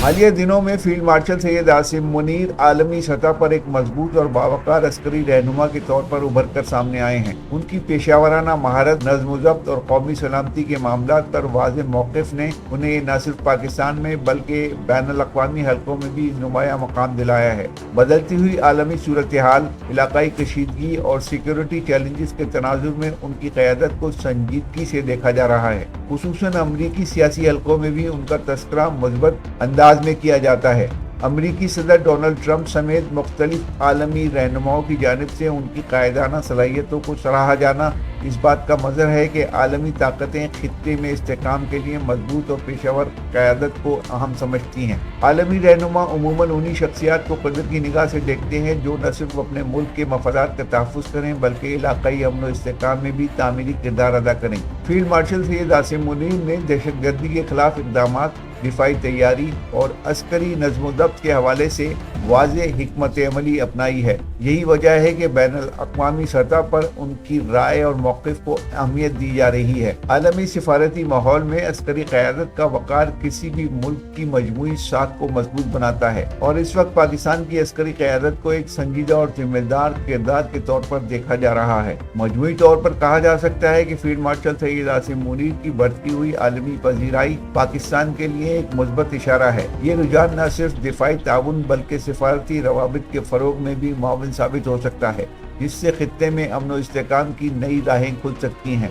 حالیہ دنوں میں فیلڈ مارشل سید عاصم منیر عالمی سطح پر ایک مضبوط اور باوقار عسکری رہنما کے طور پر ابھر کر سامنے آئے ہیں۔ ان کی پیشہ ورانہ مہارت، نظم و ضبط اور قومی سلامتی کے معاملات پر واضح موقف نے انہیں نہ صرف پاکستان میں بلکہ بین الاقوامی حلقوں میں بھی نمایاں مقام دلایا ہے۔ بدلتی ہوئی عالمی صورتحال، علاقائی کشیدگی اور سیکیورٹی چیلنجز کے تناظر میں ان کی قیادت کو سنجیدگی سے دیکھا جا رہا ہے۔ خصوصاً امریکی سیاسی حلقوں میں بھی ان کا تذکرہ مثبت انداز میں کیا جاتا ہے۔ امریکی صدر ڈونلڈ ٹرمپ سمیت مختلف عالمی رہنماؤں کی جانب سے ان کی قائدانہ صلاحیتوں کو سراہا جانا اس بات کا مظہر ہے کہ عالمی طاقتیں خطے میں استحکام کے لیے مضبوط اور پیشہ ور قیادت کو اہم سمجھتی ہیں۔ عالمی رہنما عموماً انہی شخصیات کو قدر کی نگاہ سے دیکھتے ہیں جو نہ صرف اپنے ملک کے مفادات کا تحفظ کریں بلکہ علاقائی امن و استحکام میں بھی تعمیری کردار ادا کریں۔ فیلڈ مارشل سید عاصم منیر نے دہشت گردی کے خلاف اقدامات، دفاعی تیاری اور عسکری نظم و ضبط کے حوالے سے واضح حکمت عملی اپنائی ہے۔ یہی وجہ ہے کہ بین الاقوامی سطح پر ان کی رائے اور موقف کو اہمیت دی جا رہی ہے۔ عالمی سفارتی ماحول میں عسکری قیادت کا وقار کسی بھی ملک کی مجموعی ساکھ کو مضبوط بناتا ہے، اور اس وقت پاکستان کی عسکری قیادت کو ایک سنجیدہ اور ذمہ دار کردار کے طور پر دیکھا جا رہا ہے۔ مجموعی طور پر کہا جا سکتا ہے کہ فیلڈ مارشل سید عاصم منیر کی بڑھتی ہوئی عالمی پذیرائی پاکستان کے لیے ایک مثبت اشارہ ہے۔ یہ رجحان نہ صرف دفاعی تعاون بلکہ سفارتی روابط کے فروغ میں بھی معاون ثابت ہو سکتا ہے، جس سے خطے میں امن و استحکام کی نئی راہیں کھل سکتی ہیں۔